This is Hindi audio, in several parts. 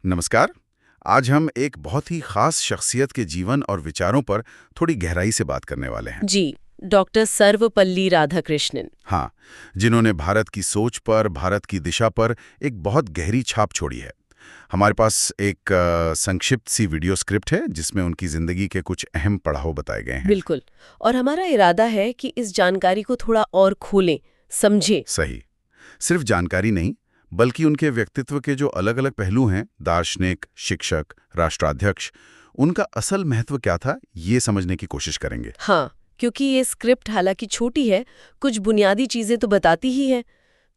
नमस्कार। आज हम एक बहुत ही खास शख्सियत के जीवन और विचारों पर थोड़ी गहराई से बात करने वाले हैं। जी, डॉक्टर सर्वपल्ली राधाकृष्णन। हाँ, जिन्होंने भारत की सोच पर, भारत की दिशा पर एक बहुत गहरी छाप छोड़ी है। हमारे पास एक संक्षिप्त सी वीडियो स्क्रिप्ट है जिसमें उनकी जिंदगी के कुछ अहम पड़ाव बताए गए हैं। बिल्कुल। और हमारा इरादा है कि इस जानकारी को थोड़ा और खोलें, समझें। सही। सिर्फ जानकारी नहीं, बल्कि उनके व्यक्तित्व के जो अलग अलग पहलू हैं, दार्शनिक, शिक्षक, राष्ट्राध्यक्ष, उनका असल महत्व क्या था, ये समझने की कोशिश करेंगे। हाँ, क्योंकि ये स्क्रिप्ट हालांकि छोटी है, कुछ बुनियादी चीजें तो बताती ही है।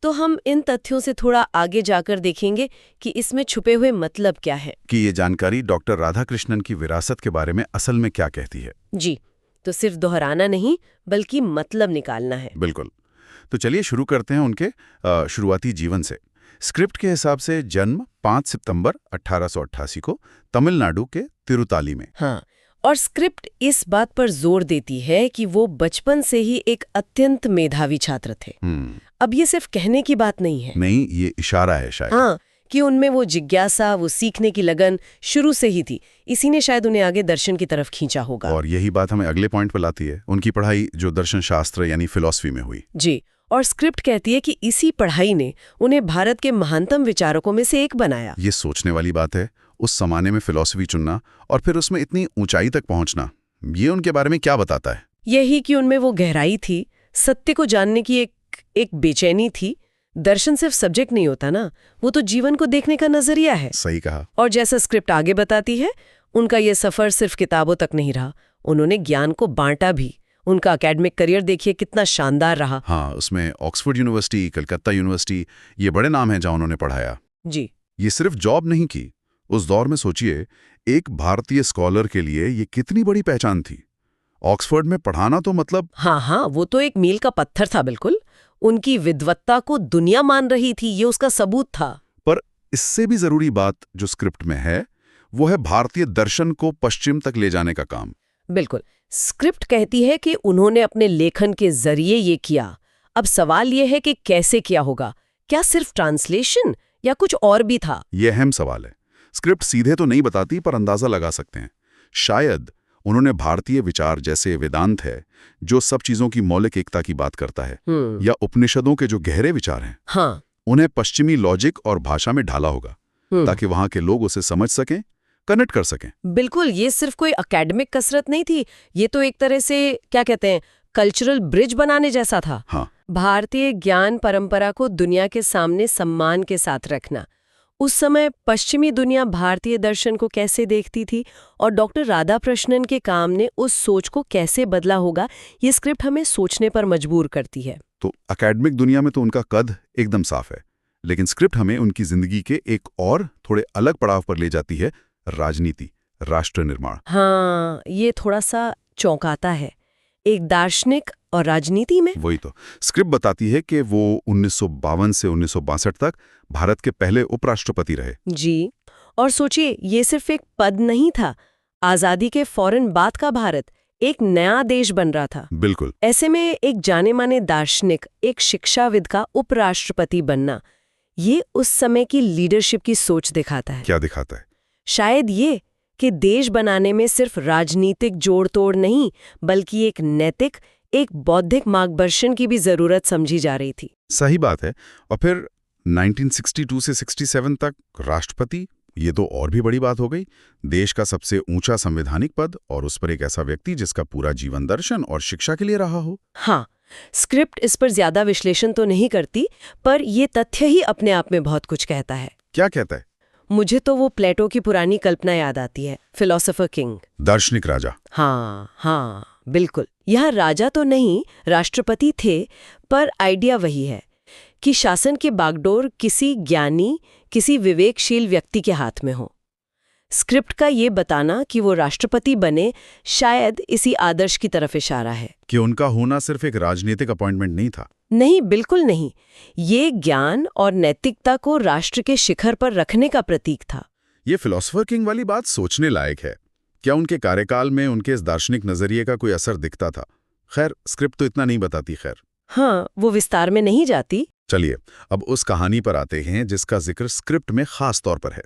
तो हम इन तथ्यों से थोड़ा आगे जाकर देखेंगे कि इसमें छुपे हुए मतलब क्या है। कि ये जानकारी डॉक्टर राधाकृष्णन की विरासत के बारे में असल में क्या कहती है। जी, तो सिर्फ दोहराना नहीं, बल्कि मतलब निकालना है। बिल्कुल। तो चलिए शुरू करते हैं उनके शुरुआती जीवन से। स्क्रिप्ट के हिसाब से जन्म 5 सितंबर 1888 को तमिलनाडु के तिरुताली में। हाँ, और स्क्रिप्ट इस बात पर जोर देती है कि वो बचपन से ही एक अत्यंत मेधावी छात्र थे। अब ये सिर्फ कहने की बात नहीं है। नहीं, ये इशारा है शायद। हाँ, कि उनमें वो जिज्ञासा, वो सीखने की लगन शुरू से ही थी। इसी ने शायद उन्हें आगे दर्शन की तरफ खींचा होगा। और यही बात हमें अगले पॉइंट पर लाती है, उनकी पढ़ाई जो दर्शन शास्त्र यानी फिलॉसफी में हुई। जी, और स्क्रिप्ट कहती है कि इसी पढ़ाई ने उन्हें भारत के महानतम विचारकों में से एक बनाया। ये सोचने वाली बात है, उस जमाने में फिलॉसफी चुनना और फिर उसमें इतनी ऊंचाई तक पहुंचना। ये उनके बारे में क्या बताता है? यही कि उनमें वो गहराई थी, सत्य को जानने की एक बेचैनी थी। दर्शन सिर्फ सब्जेक्ट नहीं होता ना, वो तो जीवन को देखने का नजरिया है। सही कहा। और जैसा स्क्रिप्ट आगे बताती है, उनका ये सफर सिर्फ किताबों तक नहीं रहा, उन्होंने ज्ञान को बांटा भी। उनका एकेडमिक करियर देखिए कितना शानदार रहा। हाँ, उसमें ऑक्सफोर्ड यूनिवर्सिटी, कलकत्ता यूनिवर्सिटी, ये बड़े नाम हैं जहाँ उन्होंने पढ़ाया। जी, ये सिर्फ जॉब नहीं की। उस दौर में सोचिए, एक भारतीय स्कॉलर के लिए ये कितनी बड़ी पहचान थी। ऑक्सफोर्ड में पढ़ाना तो मतलब। हाँ, वो तो एक मील का पत्थर था। बिल्कुल, उनकी विद्वत्ता को दुनिया मान रही थी, ये उसका सबूत था। पर इससे भी जरूरी बात जो स्क्रिप्ट में है, वो है भारतीय दर्शन को पश्चिम तक ले जाने का काम। बिल्कुल, स्क्रिप्ट कहती है कि उन्होंने अपने लेखन के जरिए ये किया। अब सवाल ये है कि कैसे किया होगा? क्या सिर्फ ट्रांसलेशन या कुछ और भी था? ये अहम सवाल है। स्क्रिप्ट सीधे तो नहीं बताती, पर अंदाजा लगा सकते हैं। शायद उन्होंने भारतीय विचार जैसे वेदांत है, जो सब चीजों की मौलिक एकता की बात करता है, या उपनिषदों के जो गहरे विचार हैं, हाँ, उन्हें पश्चिमी लॉजिक और भाषा में ढाला होगा, ताकि वहां के लोग उसे समझ सकें, कनेक्ट कर सकें। बिल्कुल, ये सिर्फ कोई एकेडमिक कसरत नहीं थी, ये तो एक तरह से क्या कहते हैं, कल्चरल ब्रिज बनाने जैसा था। हाँ, भारतीय ज्ञान परंपरा को दुनिया के सामने सम्मान के साथ रखना। उस समय पश्चिमी दुनिया भारतीय दर्शन को कैसे देखती थी और डॉक्टर राधाकृष्णन के काम ने उस सोच को कैसे बदला होगा, ये स्क्रिप्ट हमें सोचने पर मजबूर करती है। तो एकेडमिक दुनिया में तो उनका कद एकदम साफ है, लेकिन स्क्रिप्ट हमें उनकी जिंदगी के एक और थोड़े अलग पड़ाव पर ले जाती है, राजनीति, राष्ट्र निर्माण। हाँ, ये थोड़ा सा चौंकाता है, एक दार्शनिक और राजनीति में। वही तो स्क्रिप्ट बताती है कि वो 1952 से 1962 तक भारत के पहले उपराष्ट्रपति रहे। जी, और सोचिए, ये सिर्फ एक पद नहीं था। आजादी के फौरन बाद का भारत एक नया देश बन रहा था। बिल्कुल। ऐसे में एक जाने माने दार्शनिक, एक शिक्षाविद का उपराष्ट्रपति बनना, ये उस समय की लीडरशिप की सोच दिखाता है। क्या दिखाता है? शायद ये कि देश बनाने में सिर्फ राजनीतिक जोड़ तोड़ नहीं, बल्कि एक नैतिक, एक बौद्धिक मार्गदर्शन की भी जरूरत समझी जा रही थी। सही बात है। और फिर 1962 से 67 तक राष्ट्रपति, ये तो और भी बड़ी बात हो गई। देश का सबसे ऊंचा संवैधानिक पद, और उस पर एक ऐसा व्यक्ति जिसका पूरा जीवन दर्शन और शिक्षा के लिए रहा हो। हाँ, स्क्रिप्ट इस पर ज्यादा विश्लेषण तो नहीं करती, पर ये तथ्य ही अपने आप में बहुत कुछ कहता है। क्या कहता है? मुझे तो वो प्लेटो की पुरानी कल्पना याद आती है, फिलोसोफर किंग, दार्शनिक राजा। हाँ, बिल्कुल। यहाँ राजा तो नहीं, राष्ट्रपति थे, पर आइडिया वही है कि शासन की बागडोर किसी ज्ञानी, किसी विवेकशील व्यक्ति के हाथ में हो। स्क्रिप्ट का ये बताना कि वो राष्ट्रपति बने, शायद इसी आदर्श की तरफ इशारा है। कि उनका होना सिर्फ एक राजनीतिक अपॉइंटमेंट नहीं था। नहीं, बिल्कुल नहीं। ये ज्ञान और नैतिकता को राष्ट्र के शिखर पर रखने का प्रतीक था। ये फिलोसोफर किंग वाली बात सोचने लायक है। क्या उनके कार्यकाल में उनके इस दार्शनिक नजरिए का कोई असर दिखता था? खैर, स्क्रिप्ट तो इतना नहीं बताती। खैर, हाँ, वो विस्तार में नहीं जाती। चलिए अब उस कहानी पर आते हैं जिसका जिक्र स्क्रिप्ट में खास तौर पर है,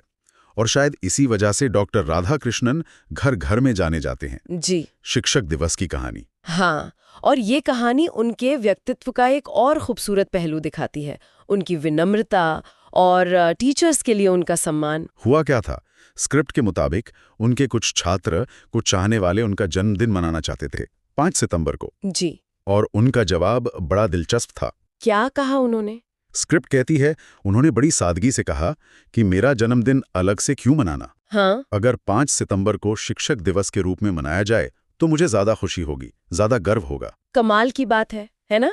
और शायद इसी वजह से डॉक्टर राधाकृष्णन घर घर में जाने जाते हैं। जी शिक्षक दिवस की कहानी। हाँ, और ये कहानी उनके व्यक्तित्व का एक और खूबसूरत पहलू दिखाती है, उनकी विनम्रता और टीचर्स के लिए उनका सम्मान। हुआ क्या था? स्क्रिप्ट के मुताबिक उनके कुछ छात्र, कुछ चाहने वाले उनका जन्मदिन मनाना चाहते थे 5 सितंबर को, जी, और उनका जवाब बड़ा दिलचस्प था। क्या कहा उन्होंने? स्क्रिप्ट कहती है, उन्होंने बड़ी सादगी से कहा कि मेरा जन्मदिन अलग से क्यों मनाना? हाँ, अगर 5 सितंबर को शिक्षक दिवस के रूप में मनाया जाए तो मुझे ज्यादा खुशी होगी, ज्यादा गर्व होगा। कमाल की बात है ना?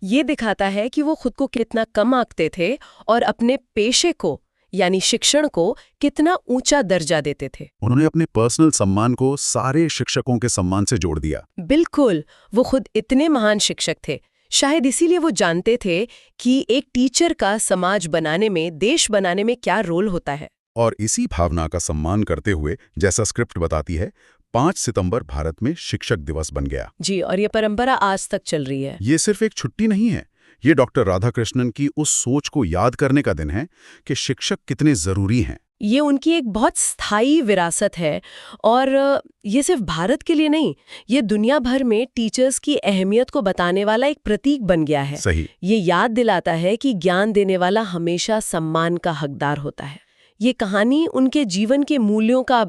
ये दिखाता है कि वो खुद को कितना कम आंकते थे और अपने पेशे को यानी शिक्षण को कितना ऊंचा दर्जा देते थे। उन्होंने अपने पर्सनल सम्मान को सारे शिक्षकों के सम्मान से जोड़ दिया। बिल्कुल, वो खुद इतने महान शिक्षक थे, शायद इसीलिए वो जानते थे कि एक टीचर का समाज बनाने में, देश बनाने में क्या रोल होता है। और इसी भावना का सम्मान करते हुए, जैसा स्क्रिप्ट बताती है, 5 सितंबर भारत में शिक्षक दिवस बन गया। जी, और ये परंपरा आज तक चल रही है। ये सिर्फ एक छुट्टी नहीं है, ये डॉक्टर राधाकृष्णन की उस सोच को याद करने का दिन है कि शिक्षक कितने जरूरी हैं। ये उनकी एक बहुत स्थायी विरासत है, और ये सिर्फ भारत के लिए नहीं, ये दुनिया भर में टीचर्स की अहमियत को बताने वाला एक प्रतीक बन गया है। सही। ये याद दिलाता है कि ज्ञान देने वाला हमेशा सम्मान का हकदार होता है। ये कहानी उनके जीवन के मूल्यों का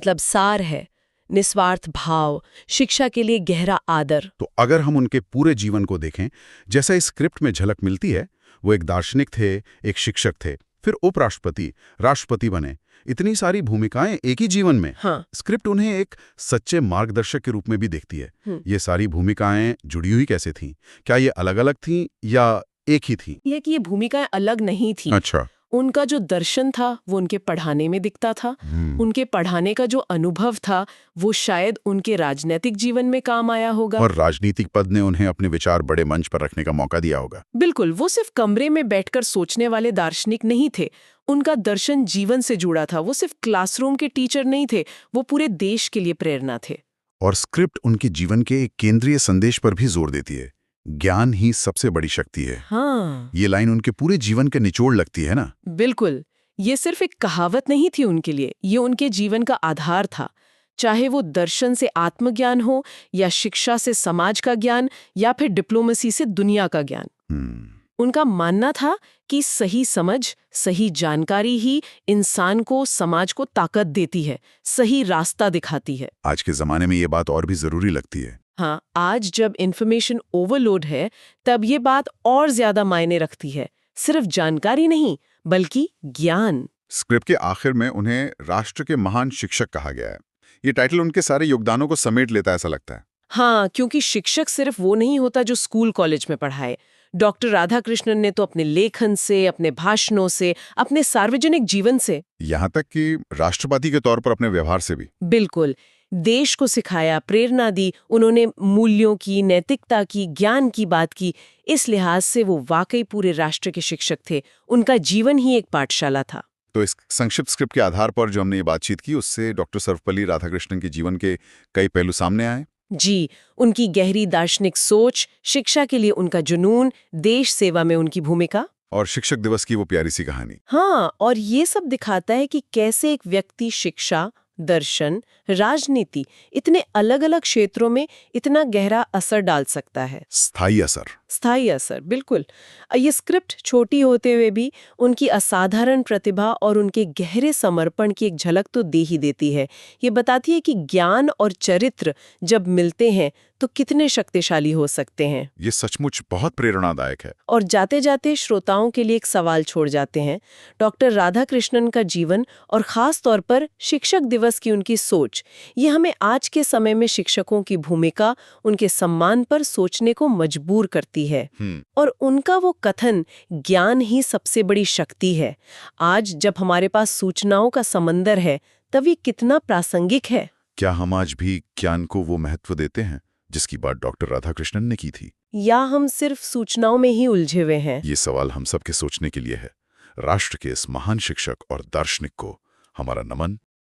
सार है। निस्वार्थ भाव, शिक्षा के लिए गहरा आदर। तो अगर हम उनके पूरे जीवन को देखें, जैसा इस स्क्रिप्ट में झलक मिलती है, वो एक दार्शनिक थे, एक शिक्षक थे, फिर उपराष्ट्रपति, राष्ट्रपति बने। इतनी सारी भूमिकाएं एक ही जीवन में। हाँ। स्क्रिप्ट उन्हें एक सच्चे मार्गदर्शक के रूप में भी देखती है। ये सारी भूमिकाएं जुड़ी हुई कैसे थीं? क्या ये अलग-अलग थीं या एक ही थीं? ये कि ये भूमिकाएं अलग नहीं थी। अच्छा। उनका जो दर्शन था वो उनके पढ़ाने में दिखता था। उनके पढ़ाने का जो अनुभव था वो शायद उनके राजनीतिक जीवन में काम आया होगा। और राजनीतिक पद ने उन्हें अपने विचार बड़े मंच पर रखने का मौका दिया होगा। बिल्कुल, वो सिर्फ कमरे में बैठकर सोचने वाले दार्शनिक नहीं थे। उनका दर्शन जीवन से जुड़ा था। वो सिर्फ क्लासरूम के टीचर नहीं थे, वो पूरे देश के लिए प्रेरणा थे। और स्क्रिप्ट उनके जीवन के एक केंद्रीय संदेश पर भी जोर देती है, ज्ञान ही सबसे बड़ी शक्ति है। हाँ, ये लाइन उनके पूरे जीवन के निचोड़ लगती है ना। बिल्कुल, ये सिर्फ एक कहावत नहीं थी उनके लिए, ये उनके जीवन का आधार था। चाहे वो दर्शन से आत्मज्ञान हो, या शिक्षा से समाज का ज्ञान, या फिर डिप्लोमेसी से दुनिया का ज्ञान। उनका मानना था कि सही समझ, सही जानकारी ही इंसान को, समाज को ताकत देती है, सही रास्ता दिखाती है। आज के जमाने में ये बात और भी जरूरी लगती है। हाँ, आज जब इन्फॉर्मेशन ओवरलोड है, तब ये बात और ज्यादा मायने रखती है। सिर्फ जानकारी नहीं, बल्कि ज्ञान। स्क्रिप्ट के आखिर में उन्हें राष्ट्र के महान शिक्षक कहा गया है। ये टाइटल उनके सारे योगदानों को समेट लेता है, ऐसा लगता है। हाँ, क्योंकि शिक्षक सिर्फ वो नहीं होता जो स्कूल कॉलेज में पढ़ाए। डॉक्टर राधाकृष्णन ने तो अपने लेखन से, अपने भाषणों से, अपने सार्वजनिक जीवन से, यहाँ तक कि राष्ट्रपति के तौर पर अपने व्यवहार से भी, बिल्कुल, देश को सिखाया, प्रेरणा दी। उन्होंने मूल्यों की, नैतिकता की, ज्ञान की बात की। इस लिहाज से वो वाकई पूरे राष्ट्र के शिक्षक थे। उनका जीवन ही एक पाठशाला था। तो इस संक्षिप्त स्क्रिप्ट के आधार पर जो हमने ये बातचीत की, उससे डॉक्टर सर्वपल्ली राधाकृष्णन के जीवन के कई पहलू सामने आए। जी, उनकी गहरी दार्शनिक सोच, शिक्षा के लिए उनका जुनून, देश सेवा में उनकी भूमिका, और शिक्षक दिवस की वो प्यारी सी कहानी। हाँ, और ये सब दिखाता है कि कैसे एक व्यक्ति शिक्षा, दर्शन, राजनीति, इतने अलग अलग क्षेत्रों में इतना गहरा असर डाल सकता है। स्थायी असर। स्थायी असर, बिल्कुल। ये स्क्रिप्ट छोटी होते हुए भी उनकी असाधारण प्रतिभा और उनके गहरे समर्पण की एक झलक तो दे ही देती है। ये बताती है कि ज्ञान और चरित्र जब मिलते हैं तो कितने शक्तिशाली हो सकते हैं। ये सचमुच बहुत प्रेरणादायक है। और जाते जाते श्रोताओं के लिए एक सवाल छोड़ जाते हैं। डॉक्टर राधाकृष्णन का जीवन और खास तौर पर शिक्षक दिवस की उनकी सोच, ये हमें आज के समय में शिक्षकों की भूमिका, उनके सम्मान पर सोचने को मजबूर करती है। और उनका वो कथन, ज्ञान ही सबसे बड़ी शक्ति है, आज जब हमारे पास सूचनाओं का समंदर है, तब ये कितना प्रासंगिक है। क्या हम आज भी ज्ञान को वो महत्व देते हैं जिसकी बात डॉक्टर राधाकृष्णन ने की थी, या हम सिर्फ सूचनाओं में ही उलझे हुए हैं? ये सवाल हम सबके सोचने के लिए है। राष्ट्र के इस महान शिक्षक और दार्शनिक को हमारा नमन